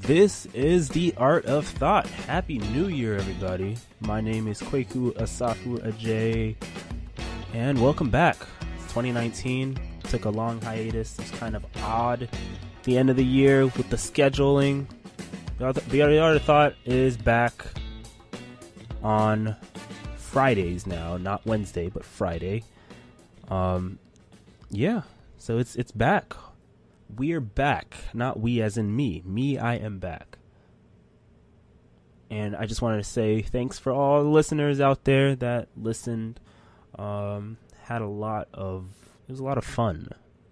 This is The Art of Thought. Happy New Year, everybody. My name is Kweku Asafu-Adjaye, and welcome back. It's 2019. Took a long hiatus. It's kind of odd. The end of the year with the scheduling. The Art of Thought is back on Fridays now. Not Wednesday, but Friday. Yeah. So it's back. We're back. Not we as in me. Me, I am back. And I just wanted to say thanks for all the listeners out there that listened. It was a lot of fun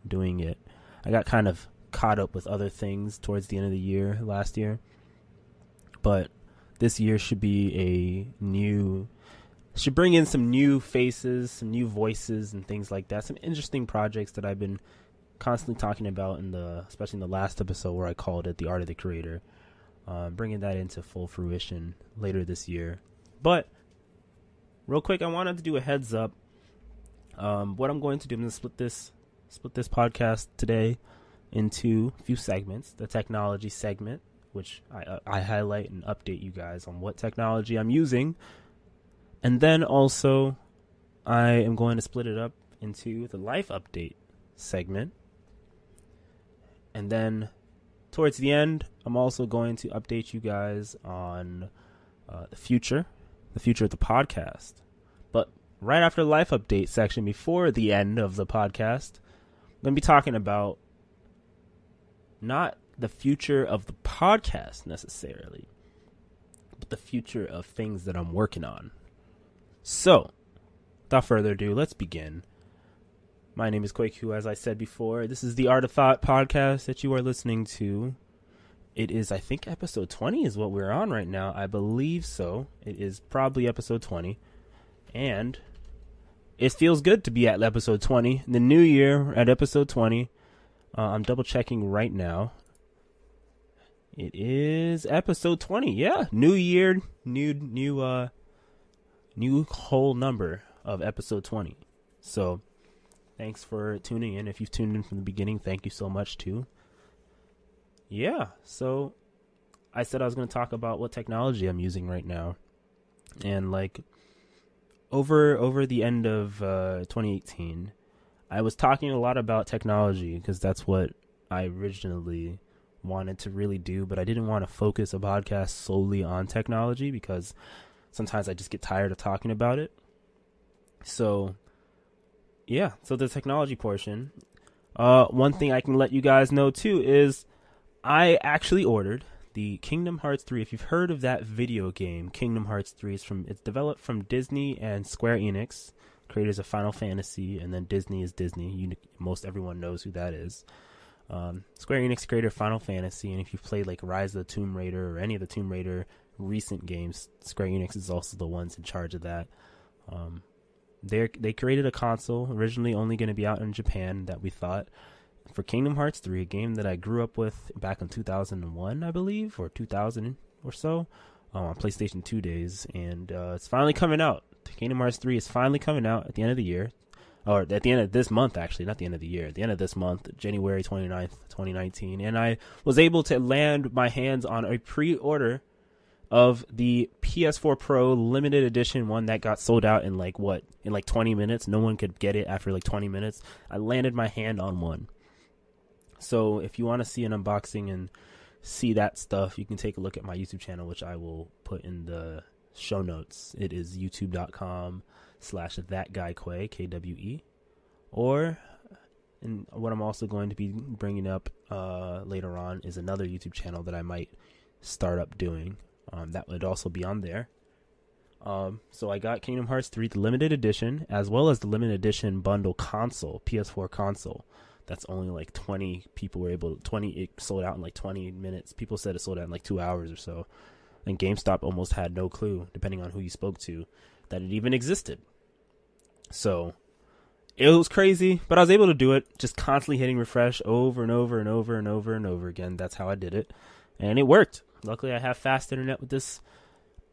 doing it. I got kind of caught up with other things towards the end of the year last year. But this year should bring in some new faces, some new voices and things like that. Some interesting projects that I've been constantly talking about especially in the last episode where I called it The Art of the Creator. Bringing that into full fruition later this year. But real quick, I wanted to do a heads up. What I'm going to do, I'm going to split this podcast today into a few segments. The technology segment, which I highlight and update you guys on what technology I'm using. And then also I am going to split it up into the life update segment. And then towards the end, I'm also going to update you guys on the future of the podcast. But right after the life update section, before the end of the podcast, I'm going to be talking about not the future of the podcast necessarily, but the future of things that I'm working on. So, without further ado, let's begin. My name is Kweku, as I said before. This is the Art of Thought podcast that you are listening to. It is, I think, episode 20 is what we're on right now. I believe so. It is probably episode 20. And it feels good to be at episode 20. The new year at episode 20. I'm double checking right now. It is episode 20. Yeah, new year, new whole number of episode 20. So, thanks for tuning in. If you've tuned in from the beginning, thank you so much too. Yeah, so I said I was going to talk about what technology I'm using right now. And like over the end of 2018, I was talking a lot about technology because that's what I originally wanted to really do, but I didn't want to focus a podcast solely on technology because sometimes I just get tired of talking about it. So yeah, so the technology portion. One thing I can let you guys know too is I actually ordered the Kingdom Hearts 3. If you've heard of that video game, Kingdom Hearts 3 it's developed from Disney and Square Enix, creators of Final Fantasy, and then Disney is Disney. Most everyone knows who that is. Square Enix created Final Fantasy, and if you've played like Rise of the Tomb Raider or any of the Tomb Raider recent games, Square Enix is also the ones in charge of that. They created a console originally only going to be out in Japan that we thought for Kingdom Hearts 3, a game that I grew up with back in 2001, I believe, or 2000 or so, on PlayStation 2 days, and it's finally coming out. Kingdom Hearts 3 is finally coming out at the end of the year, or at the end of this month, actually, not the end of the year, at the end of this month, January 29th, 2019, and I was able to land my hands on a pre-order of the PS4 Pro limited edition one that got sold out in like 20 minutes. No one could get it after like 20 minutes. I landed my hand on one. So if you want to see an unboxing and see that stuff, you can take a look at my YouTube channel, which I will put in the show notes. It is youtube.com/thatguykwe, KWE. And what I'm also going to be bringing up later on is another YouTube channel that I might start up doing. That would also be on there. So I got Kingdom Hearts 3, the limited edition, as well as the limited edition bundle console, PS4 console. That's only like 20 people were able to, it sold out in like 20 minutes. People said it sold out in like 2 hours or so. And GameStop almost had no clue, depending on who you spoke to, that it even existed. So it was crazy, but I was able to do it, just constantly hitting refresh over and over and over and over and over again. That's how I did it. And it worked. Luckily, I have fast internet with this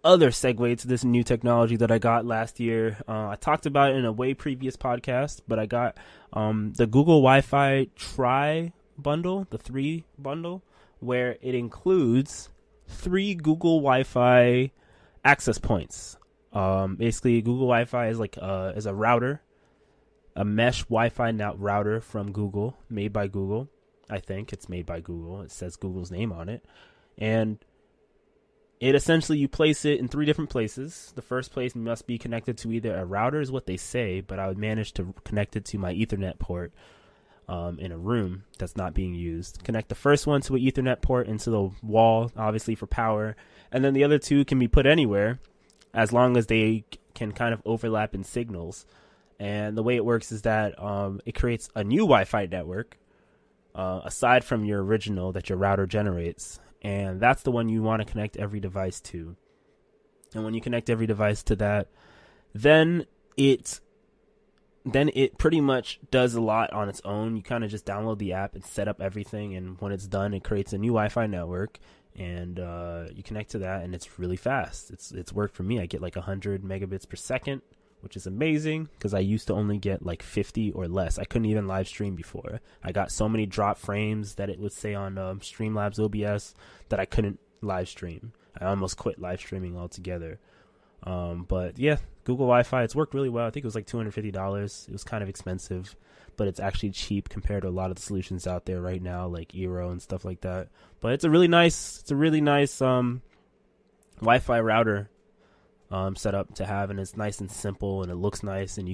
other segue to this new technology that I got last year. I talked about it in a way previous podcast, but I got the Google Wi-Fi bundle, the 3 bundle, where it includes 3 Google Wi-Fi access points. Basically, Google Wi-Fi is is a router, a mesh Wi-Fi router from Google, made by Google. I think it's made by Google. It says Google's name on it. And it essentially, you place it in 3 different places. The first place must be connected to either a router, is what they say, but I would manage to connect it to my Ethernet port in a room that's not being used. Connect the first one to an Ethernet port into the wall, obviously for power. And then the other 2 can be put anywhere as long as they can kind of overlap in signals. And the way it works is that it creates a new Wi-Fi network aside from your original that your router generates. And that's the one you want to connect every device to. And when you connect every device to that, then it pretty much does a lot on its own. You kind of just download the app and set up everything. And when it's done, it creates a new Wi-Fi network. And you connect to that, and it's really fast. It's worked for me. I get like 100 megabits per second, which is amazing because I used to only get like 50 or less. I couldn't even live stream before. I got so many drop frames that it would say on Streamlabs OBS that I couldn't live stream. I almost quit live streaming altogether. But yeah, Google Wi-Fi, it's worked really well. I think it was like $250. It was kind of expensive, but it's actually cheap compared to a lot of the solutions out there right now, like Eero and stuff like that. But it's a really nice Wi-Fi router set up to have, and it's nice and simple, and it looks nice, and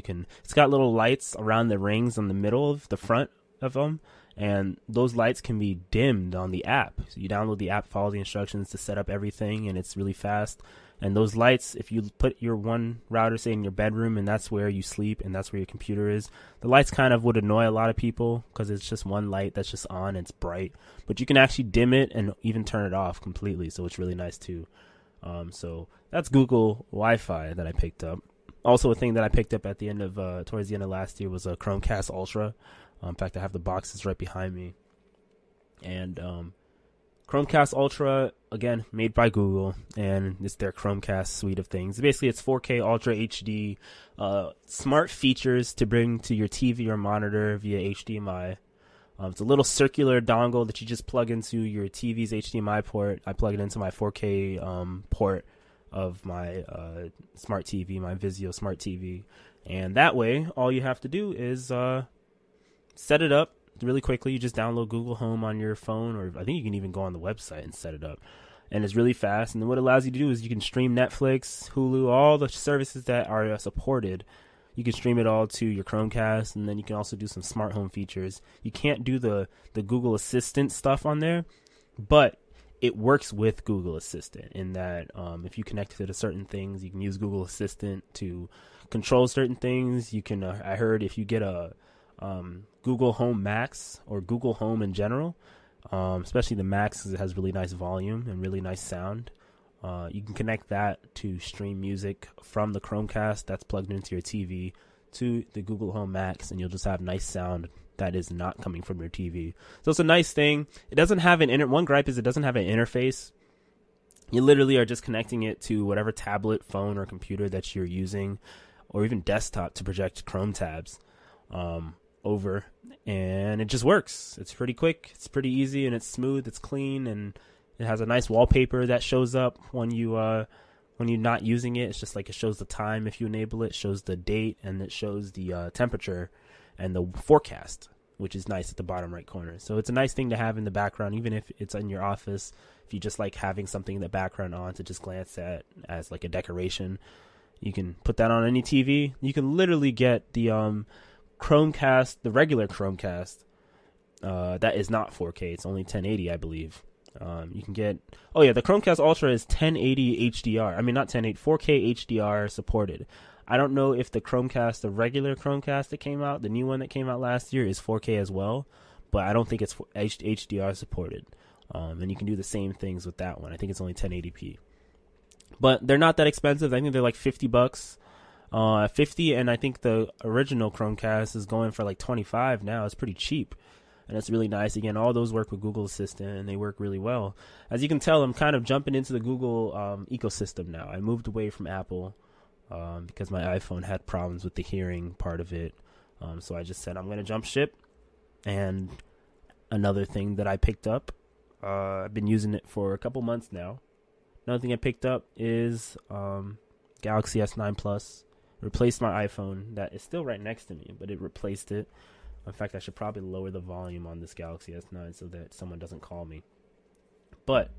it's got little lights around the rings on the middle of the front of them, and those lights can be dimmed on the app. So you download the app, follow the instructions to set up everything, and it's really fast. And those lights, if you put your one router, say, in your bedroom, and that's where you sleep and that's where your computer is, the lights kind of would annoy a lot of people because it's just one light that's just on and it's bright. But you can actually dim it and even turn it off completely, so it's really nice too. So that's Google Wi-Fi that I picked up. Also, a thing that I picked up at the end of towards the end of last year was a Chromecast Ultra. In fact, I have the boxes right behind me. And Chromecast Ultra, again, made by Google, and it's their Chromecast suite of things. Basically, it's 4K Ultra HD, smart features to bring to your TV or monitor via HDMI. It's a little circular dongle that you just plug into your TV's HDMI port. I plug it into my 4K port of my smart TV, my Vizio smart TV. And that way, all you have to do is set it up really quickly. You just download Google Home on your phone, or I think you can even go on the website and set it up. And it's really fast. And then what it allows you to do is you can stream Netflix, Hulu, all the services that are supported. You can stream it all to your Chromecast, and then you can also do some smart home features. You can't do the Google Assistant stuff on there, but it works with Google Assistant in that if you connect it to certain things, you can use Google Assistant to control certain things. You can, I heard if you get a Google Home Max or Google Home in general, especially the Max because it has really nice volume and really nice sound, you can connect that to stream music from the Chromecast that's plugged into your TV to the Google Home Max, and you'll just have nice sound that is not coming from your TV. So it's a nice thing. It doesn't have one gripe is it doesn't have an interface. You literally are just connecting it to whatever tablet, phone, or computer that you're using, or even desktop to project Chrome tabs over, and it just works. It's pretty quick, it's pretty easy, and it's smooth, it's clean, and it has a nice wallpaper that shows up when you're not using it. It's just like it shows the time if you enable it, shows the date, and it shows the temperature and the forecast, which is nice at the bottom right corner. So it's a nice thing to have in the background, even if it's in your office. If you just like having something in the background on to just glance at as like a decoration, you can put that on any TV. You can literally get the Chromecast, the regular Chromecast, that is not 4K. It's only 1080, I believe. You can get, the Chromecast Ultra is 1080 HDR. I mean, not 1080, 4K HDR supported. I don't know if the Chromecast, the regular Chromecast that came out, the new one that came out last year, is 4K as well, but I don't think it's HDR supported. And you can do the same things with that one. I think it's only 1080p. But they're not that expensive. I think they're like $50. 50, and I think the original Chromecast is going for like 25 now. It's pretty cheap. And it's really nice. Again, all those work with Google Assistant, and they work really well. As you can tell, I'm kind of jumping into the Google ecosystem now. I moved away from Apple because my iPhone had problems with the hearing part of it. So I just said I'm going to jump ship and another thing that I picked up. I've been using it for a couple months now. Another thing I picked up is Galaxy S9 Plus. Replaced my iPhone that is still right next to me, but it replaced it. In fact, I should probably lower the volume on this Galaxy S9 so that someone doesn't call me. But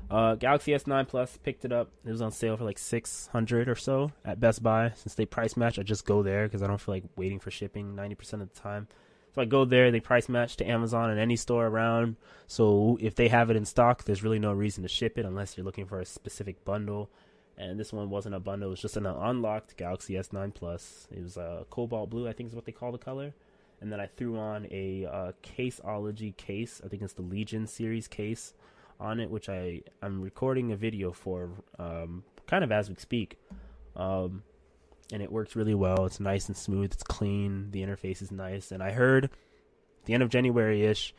Galaxy S9 Plus, picked it up. It was on sale for like $600 or so at Best Buy. Since they price match, I just go there because I don't feel like waiting for shipping 90% of the time. So I go there, they price match to Amazon and any store around. So if they have it in stock, there's really no reason to ship it unless you're looking for a specific bundle. And this one wasn't a bundle. It was just an unlocked Galaxy S9 Plus. It was a cobalt blue, I think is what they call the color. And then I threw on a Caseology case. I think it's the Legion series case on it, which I'm recording a video for kind of as we speak. And it works really well. It's nice and smooth. It's clean. The interface is nice. And I heard at the end of January-ish,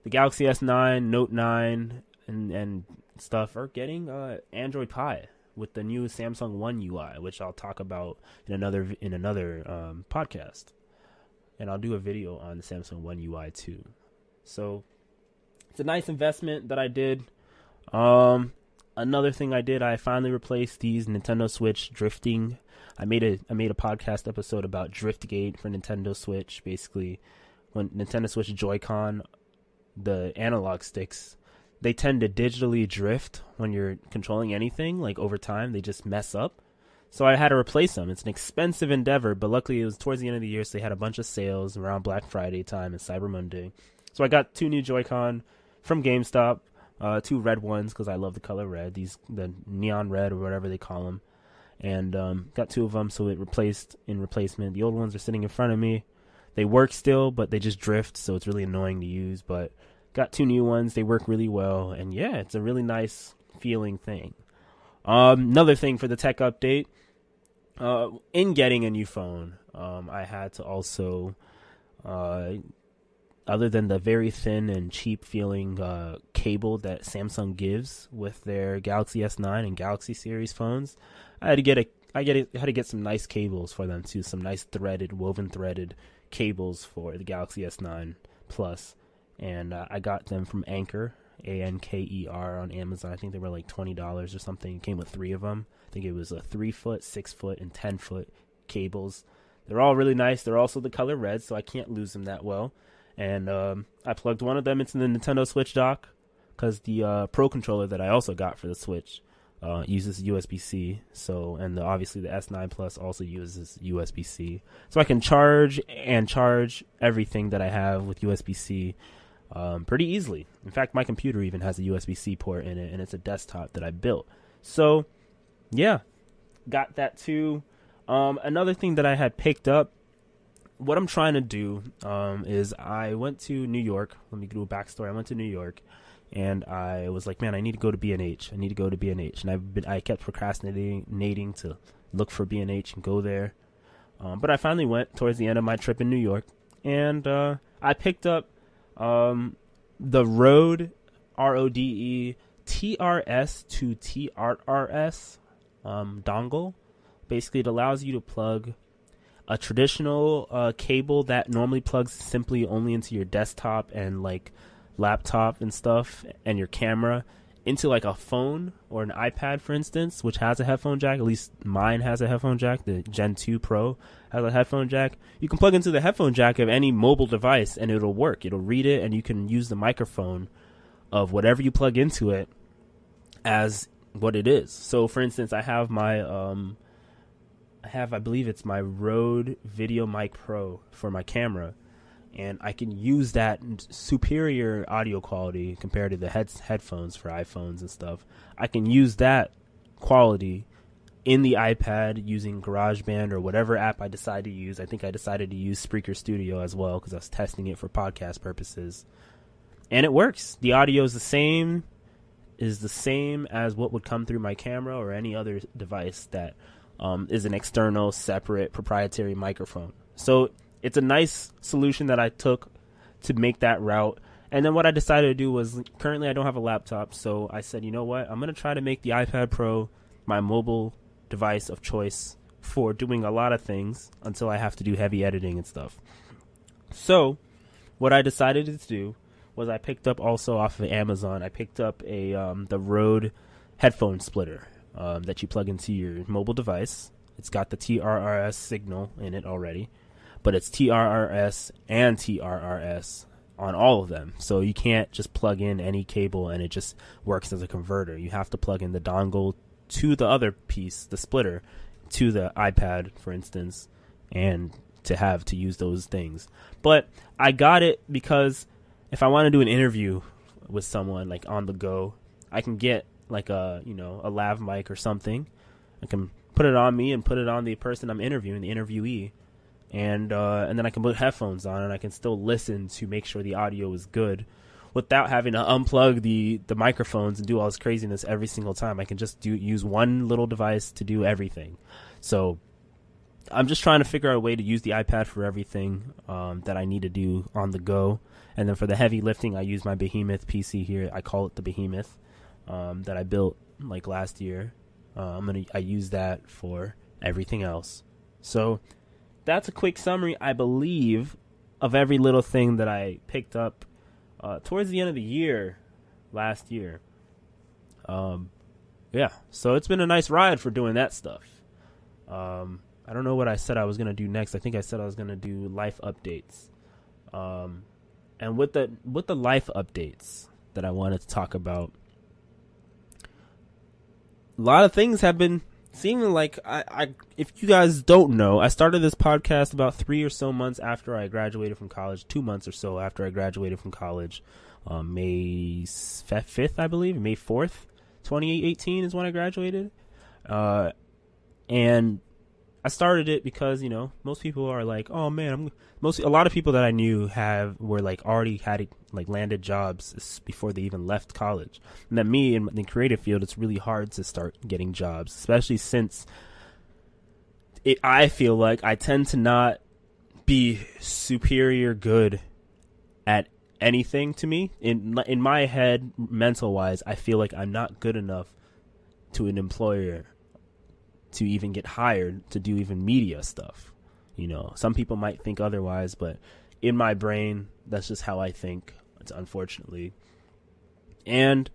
the Galaxy S9, Note 9, and stuff are getting Android Pie with the new Samsung One UI, which I'll talk about in another podcast. And I'll do a video on the Samsung One UI too. So it's a nice investment that I did. Another thing I did, I finally replaced these Nintendo Switch drifting. I made a podcast episode about Driftgate for Nintendo Switch. Basically, when Nintendo Switch Joy-Con, the analog sticks, they tend to digitally drift when you're controlling anything. Like over time, they just mess up. So I had to replace them. It's an expensive endeavor, but luckily it was towards the end of the year, so they had a bunch of sales around Black Friday time and Cyber Monday. So I got 2 new Joy-Con from GameStop, 2 red ones because I love the color red, the neon red or whatever they call them, and got 2 of them. So it replacement. The old ones are sitting in front of me. They work still, but they just drift, so it's really annoying to use. But got 2 new ones. They work really well, and yeah, it's a really nice feeling thing. Another thing for the tech update, in getting a new phone, I had to also, other than the very thin and cheap feeling cable that Samsung gives with their Galaxy S9 and Galaxy series phones, I had to get some nice cables for them too, some nice woven threaded cables for the Galaxy S9 Plus, and I got them from Anker. Anker on Amazon. I think they were like $20 or something. It came with 3 of them. I think it was a 3-foot, 6-foot, and 10-foot cables. They're all really nice. They're also the color red, so I can't lose them that well. And I plugged one of them into the Nintendo Switch dock because the Pro controller that I also got for the Switch uses USB-C. So, and obviously the S9 Plus also uses USB-C. So I can charge everything that I have with USB-C pretty easily. In fact, my computer even has a USB-C port in it, and it's a desktop that I built. So, yeah, got that too. Another thing that I had picked up, what I'm trying to do is I went to New York. Let me do a backstory. I went to New York, and I was like, man, I need to go to B&H. And I kept procrastinating to look for B&H and go there. But I finally went towards the end of my trip in New York, and I picked up the Rode RODE TRS to TRRS dongle. Basically, it allows you to plug a traditional cable that normally plugs simply only into your desktop and like laptop and stuff and your camera into like a phone or an iPad, for instance, which has a headphone jack. At least mine has a headphone jack. The Gen 2 Pro has a headphone jack. You can plug into the headphone jack of any mobile device and it'll work. It'll read it, and you can use the microphone of whatever you plug into it as what it is. So, for instance, I have my I believe it's my Rode Video Mic Pro for my camera, and I can use that superior audio quality compared to the headphones for iPhones and stuff. I can use that quality in the iPad using GarageBand or whatever app I decide to use. I think I decided to use Spreaker Studio as well because I was testing it for podcast purposes. And it works. The audio is the same as what would come through my camera or any other device that is an external, separate, proprietary microphone. So it's a nice solution that I took to make that route. And then what I decided to do was, currently I don't have a laptop, so I said, you know what, I'm going to try to make the iPad Pro my mobile device of choice for doing a lot of things until I have to do heavy editing and stuff. So what I decided to do was I picked up also off of Amazon. I picked up a the Rode headphone splitter that you plug into your mobile device. It's got the TRRS signal in it already, but it's TRRS and TRRS on all of them. So you can't just plug in any cable and it just works as a converter. You have to plug in the dongle to the other piece, the splitter, to the iPad, for instance, and to use those things. But I got it because if I want to do an interview with someone like on the go, I can get like a lav mic or something. I can put it on me and put it on the person I'm interviewing, the interviewee, and then I can put headphones on and I can still listen to make sure the audio is good without having to unplug the microphones and do all this craziness every single time. I can just use one little device to do everything. So I'm just trying to figure out a way to use the iPad for everything that I need to do on the go. And then for the heavy lifting, I use my Behemoth PC here. I call it the Behemoth that I built like last year. I use that for everything else. So that's a quick summary, I believe, of every little thing that I picked up towards the end of the year last year. Yeah, so it's been a nice ride for doing that stuff. I don't know what I said I was going to do next. I think I said I was going to do life updates. And with the life updates that I wanted to talk about, a lot of things have been seeming like if you guys don't know, I started this podcast about 3 or so months after I graduated from college, 2 months or so after I graduated from college. May 5th, I believe, May 4th, 2018 is when I graduated. And I started it because, most people are like, oh man, a lot of people that I knew were like already had like landed jobs before they even left college. And then me in the creative field, it's really hard to start getting jobs, especially since I feel like I tend to not be superior good at anything to me. In my head, mental wise, I feel like I'm not good enough to an employer to even get hired to do even media stuff. Some people might think otherwise, but in my brain, that's just how I think, unfortunately. And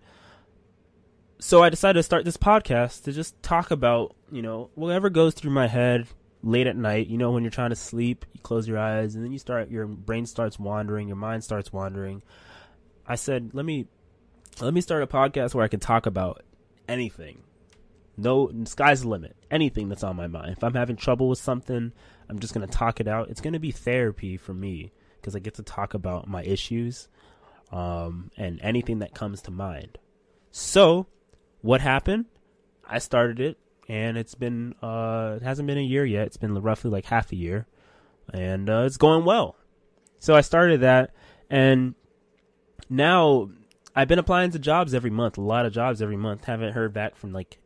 so I decided to start this podcast to just talk about, whatever goes through my head late at night. When you're trying to sleep, you close your eyes and then your brain starts wandering, your mind starts wandering. I said, let me start a podcast where I can talk about anything. No, sky's the limit. Anything that's on my mind. If I'm having trouble with something, I'm just going to talk it out. It's going to be therapy for me because I get to talk about my issues and anything that comes to mind. So what happened? I started it and it's been, it hasn't been a year yet. It's been roughly like half a year and it's going well. So I started that and now I've been applying to jobs every month, a lot of jobs every month. Haven't heard back from like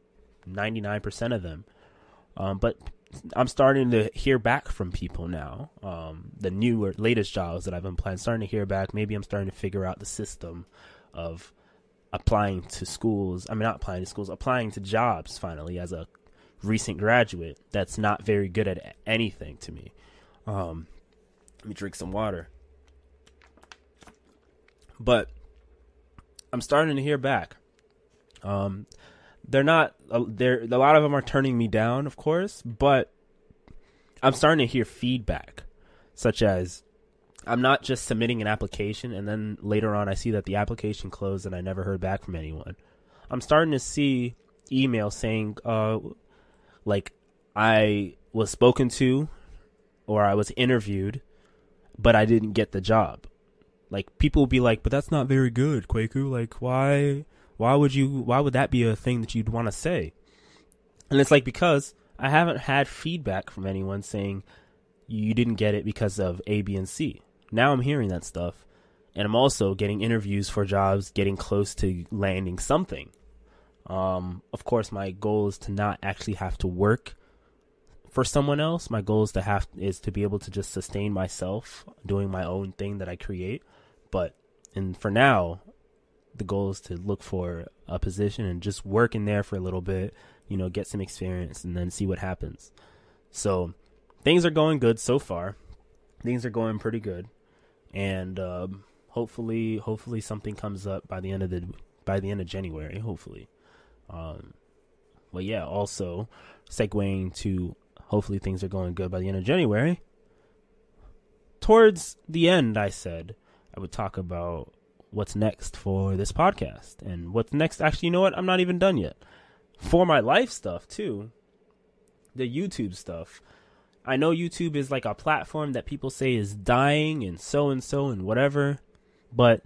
99% of them. But I'm starting to hear back from people now. The newer, latest jobs that I've been applying, starting to hear back. Maybe I'm starting to figure out the system of applying to schools. I mean, not applying to schools, applying to jobs finally as a recent graduate that's not very good at anything to me. Let me drink some water. But I'm starting to hear back. They're not, a lot of them are turning me down, of course, but I'm starting to hear feedback, such as I'm not just submitting an application and then later on I see that the application closed and I never heard back from anyone. I'm starting to see emails saying, like I was spoken to or I was interviewed, but I didn't get the job. Like people will be like, but that's not very good, Kweku. Like why would that be a thing that you'd want to say? And it's like, because I haven't had feedback from anyone saying you didn't get it because of A, B, and C. Now I'm hearing that stuff. And I'm also getting interviews for jobs, getting close to landing something. Of course, my goal is to not actually have to work for someone else. My goal is to be able to just sustain myself doing my own thing that I create. And for now, the goal is to look for a position and just work in there for a little bit, get some experience and then see what happens. So things are going good so far. Things are going pretty good. And hopefully something comes up by the end of January, hopefully. But yeah, also segueing to hopefully things are going good by the end of January. Towards the end, I said I would talk about what's next for this podcast. And what's next, actually, you know what? I'm not even done yet. For my life stuff, too, the YouTube stuff. I know YouTube is like a platform that people say is dying and so and whatever. But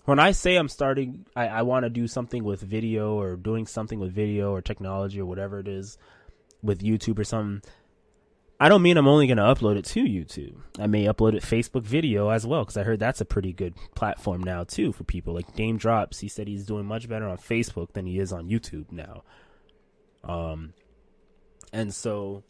when I say I'm starting, I want to do something with video or doing something with video or technology or whatever it is with YouTube or something, I don't mean I'm only going to upload it to YouTube. I may upload it Facebook video as well, because I heard that's a pretty good platform now too for people. Like Dame Drops, he said he's doing much better on Facebook than he is on YouTube now. And so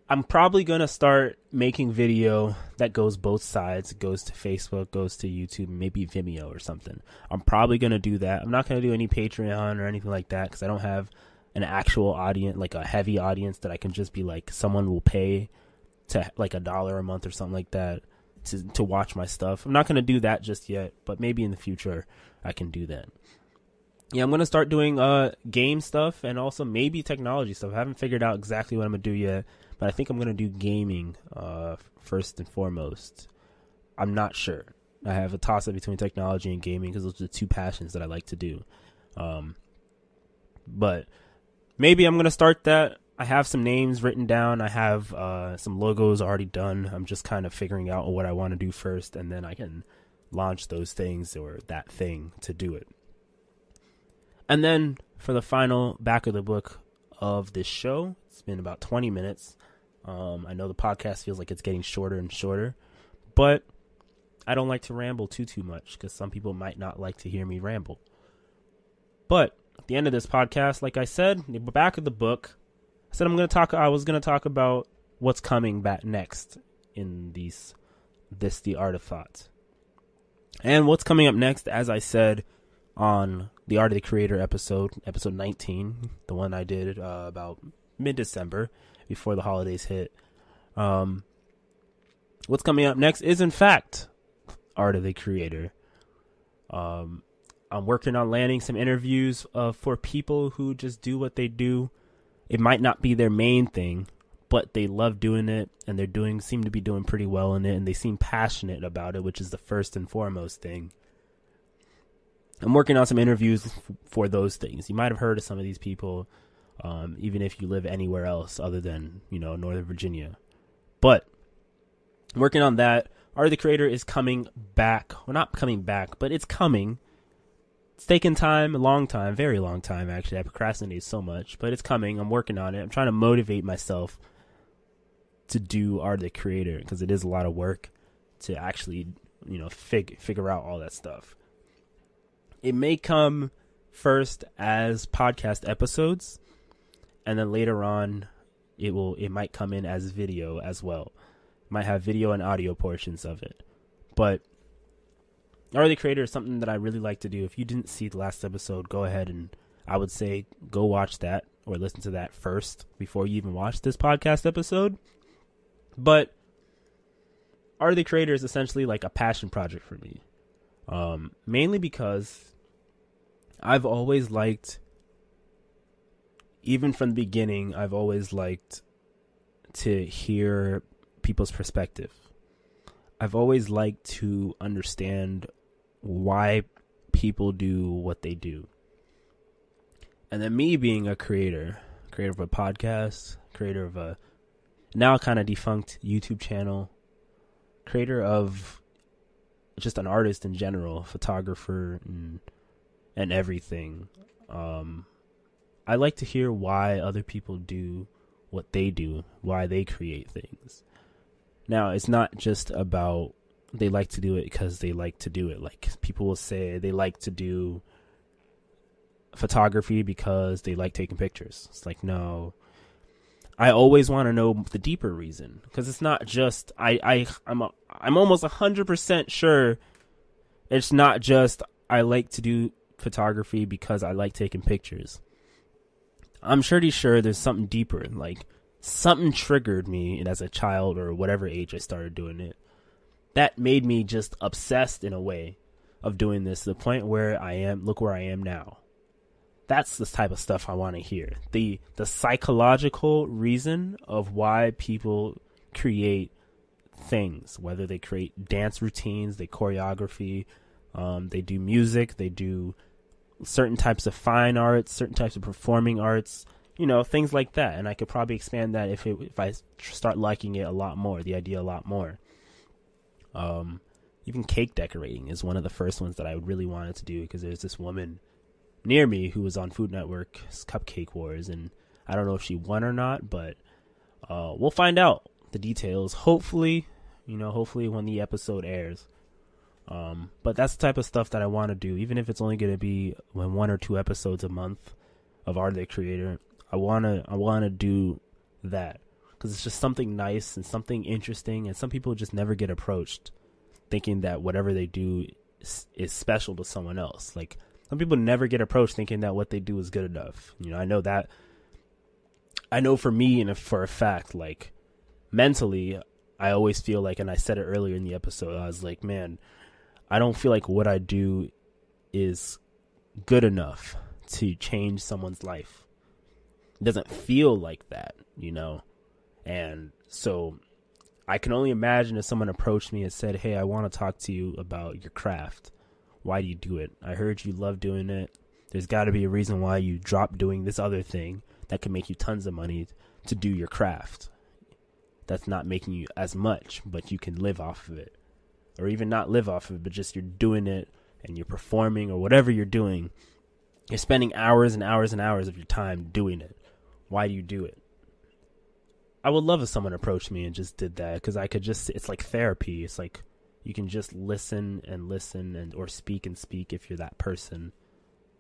I'm probably going to start making video that goes both sides. It goes to Facebook, goes to YouTube, maybe Vimeo or something. I'm probably going to do that. I'm not going to do any Patreon or anything like that, because I don't have an actual audience, like a heavy audience that I can just be like, someone will pay to like $1 a month or something like that to watch my stuff. I'm not going to do that just yet, but maybe in the future I can do that. Yeah, I'm going to start doing game stuff and also maybe technology stuff. I haven't figured out exactly what I'm going to do yet, but I think I'm going to do gaming first and foremost. I'm not sure. I have a toss-up between technology and gaming because those are the two passions that I like to do. But maybe I'm going to start that. I have some names written down. I have some logos already done. I'm just kind of figuring out what I want to do first, and then I can launch those things or that thing to do it. And then for the final back of the book of this show, it's been about 20 minutes. I know the podcast feels like it's getting shorter and shorter, but I don't like to ramble too much because some people might not like to hear me ramble. But at the end of this podcast, like I said, the back of the book, I said I was going to talk about what's coming back next in The Art of Thought. And what's coming up next, as I said on the Art of the Creator episode 19, the one I did about mid-December before the holidays hit. What's coming up next is, in fact, Art of the Creator. I'm working on landing some interviews for people who just do what they do. It might not be their main thing, but they love doing it, and seem to be doing pretty well in it, and they seem passionate about it, which is the first and foremost thing. I'm working on some interviews for those things. You might have heard of some of these people, even if you live anywhere else other than, Northern Virginia. But I'm working on that. Art of the Creator is coming back. Well, not coming back, but it's coming. It's taken time, a long time, very long time, actually. I procrastinated so much, but it's coming. I'm working on it. I'm trying to motivate myself to do Art of the Creator because it is a lot of work to actually, figure out all that stuff. It may come first as podcast episodes, and then later on, it might come in as video as well. It might have video and audio portions of it. But Art of the Creator is something that I really like to do. If you didn't see the last episode, go ahead and I would say go watch that or listen to that first before you even watch this podcast episode. But Art of the Creator is essentially like a passion project for me. Mainly because I've always liked, even from the beginning, I've always liked to hear people's perspective. I've always liked to understand why people do what they do. And then me being a creator of a podcast, creator of a now kind of defunct YouTube channel, creator of just an artist in general, photographer and everything. I like to hear why other people do what they do, why they create things. Now, it's not just about they like to do it because they like to do it. Like people will say they like to do photography because they like taking pictures. It's like, no, I always want to know the deeper reason, because it's not just I'm almost 100% sure it's not just I like to do photography because I like taking pictures. I'm pretty sure there's something deeper, like something triggered me as a child or whatever age I started doing it that made me just obsessed in a way of doing this to the point where I am. Look where I am now. That's the type of stuff I want to hear. The psychological reason of why people create things, whether they create dance routines, they choreography, they do music, they do certain types of fine arts, certain types of performing arts, things like that. And I could probably expand that if I start liking it a lot more, the idea a lot more. Even cake decorating is one of the first ones that I really wanted to do, because there's this woman near me who was on Food Network's Cupcake Wars, and I don't know if she won or not, but we'll find out the details. Hopefully when the episode airs. But that's the type of stuff that I want to do, even if it's only going to be 1 or 2 episodes a month of Art of the Creator. I want to do that, because it's just something nice and something interesting, and some people just never get approached thinking that whatever they do is special to someone else. Like, some people never get approached thinking that what they do is good enough. I know that. I know for me, and for a fact, like, mentally, I always feel like, and I said it earlier in the episode, I was like, man, I don't feel like what I do is good enough to change someone's life. It doesn't feel like that, And so I can only imagine if someone approached me and said, hey, I want to talk to you about your craft. Why do you do it? I heard you love doing it. There's got to be a reason why you dropped doing this other thing that can make you tons of money to do your craft. That's not making you as much, but you can live off of it. Or even not live off of it, but just you're doing it and you're performing or whatever you're doing. You're spending hours and hours and hours of your time doing it. Why do you do it? I would love if someone approached me and just did that, because I could just, it's like therapy. It's like you can just listen and or speak and speak if you're that person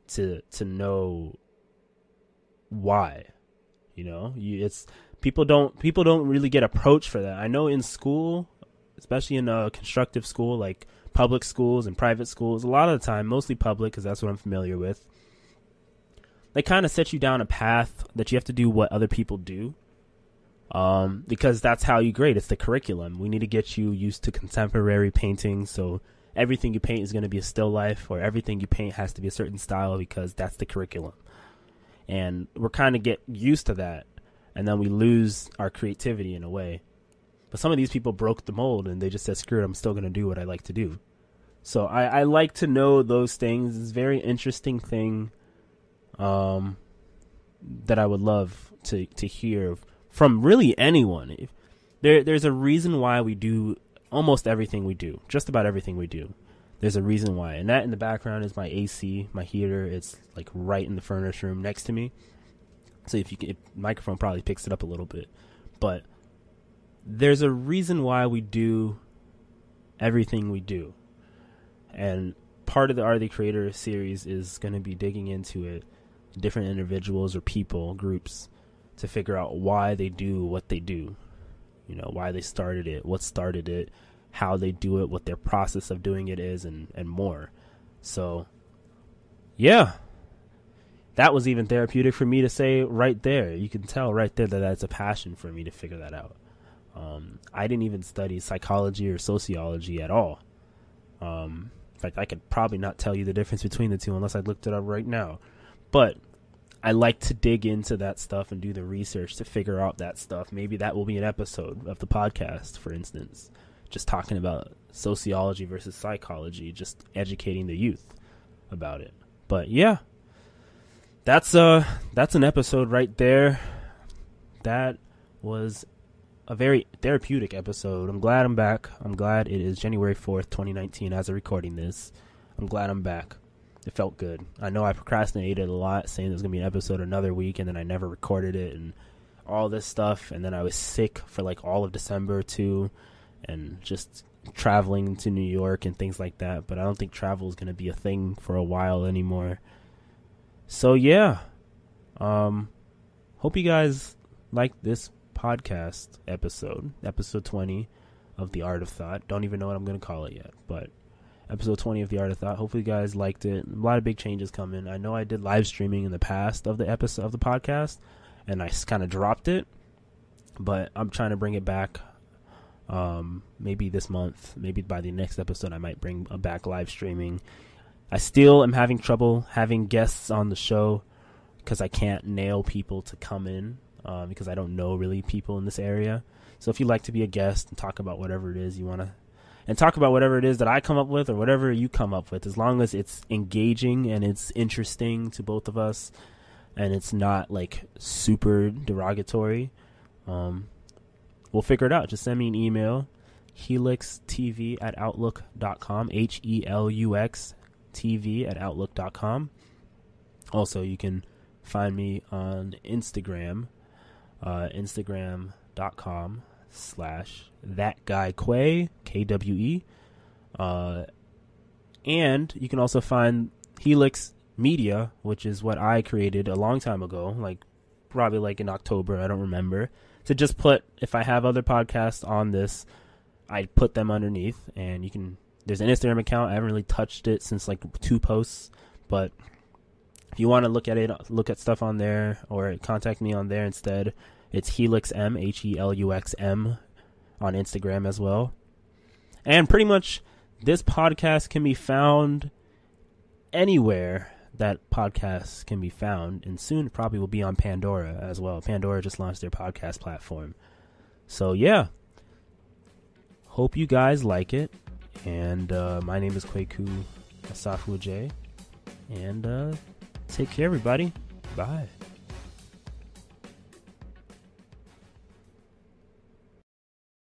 to know why. It's people don't really get approached for that. I know in school, especially in a constructive school like public schools and private schools, a lot of the time, mostly public because that's what I'm familiar with, they kind of set you down a path that you have to do what other people do, because that's how you grade. It's the curriculum. We need to get you used to contemporary painting, so everything you paint is going to be a still life, or everything you paint has to be a certain style, because that's the curriculum. And we're kind of get used to that, and then we lose our creativity in a way. But some of these people broke the mold, and they just said, screw it, I'm still going to do what I like to do. So I like to know those things. It's a very interesting thing that I would love to hear from really anyone. There's a reason why we do almost everything we do, just about everything we do. There's a reason why, and that in the background is my AC, my heater. It's like right in the furnace room next to me. So if microphone probably picks it up a little bit, but there's a reason why we do everything we do. And part of the Art of the Creator series is going to be digging into it, different individuals or people, groups, to figure out why they do what they do. Why they started it, what started it, how they do it, what their process of doing it is, and more. So, yeah. That was even therapeutic for me to say right there. You can tell right there that that's a passion for me to figure that out. I didn't even study psychology or sociology at all. In fact, I could probably not tell you the difference between the two unless I looked it up right now. But I like to dig into that stuff and do the research to figure out that stuff. Maybe that will be an episode of the podcast, for instance, just talking about sociology versus psychology, just educating the youth about it. But yeah, that's an episode right there. That was a very therapeutic episode. I'm glad I'm back. I'm glad it is January 4th, 2019 as I'm recording this. I'm glad I'm back. It felt good. I know I procrastinated a lot, saying there's going to be an episode another week, and then I never recorded it and all this stuff. And then I was sick for like all of December too, and just traveling to New York and things like that. But I don't think travel is going to be a thing for a while anymore. So yeah, hope you guys like this podcast episode 20 of The Art of Thought. Don't even know what I'm going to call it yet, but episode 20 of The Art of Thought. Hopefully you guys liked it. A lot of big changes coming. I know I did live streaming in the past of the episode of the podcast, and I kind of dropped it, but I'm trying to bring it back Maybe this month, maybe by the next episode, I might bring back live streaming. I still am having trouble having guests on the show because I can't nail people to come in because I don't know really people in this area. So if you'd like to be a guest and talk about whatever it is you want to, and talk about whatever it is that I come up with or whatever you come up with, as long as it's engaging and it's interesting to both of us and it's not like super derogatory, we'll figure it out. Just send me an email, HeluxTV@outlook.com, HeluxTV@outlook.com. Also, you can find me on Instagram, Instagram.com/thatguykwe, KWE. And you can also find Helux Media, which is what I created a long time ago, like probably like in October, I don't remember, to just put, if I have other podcasts on this, I put them underneath, and you can, there's an Instagram account. I haven't really touched it since like 2 posts, but if you want to look at it, look at stuff on there, or contact me on there instead, it's HeluxM, HeluxM, on Instagram as well. And pretty much this podcast can be found anywhere that podcasts can be found, and soon probably will be on Pandora as well. Pandora just launched their podcast platform. So yeah, hope you guys like it. And my name is Kweku Asafu-Adjaye, and take care, everybody. Bye.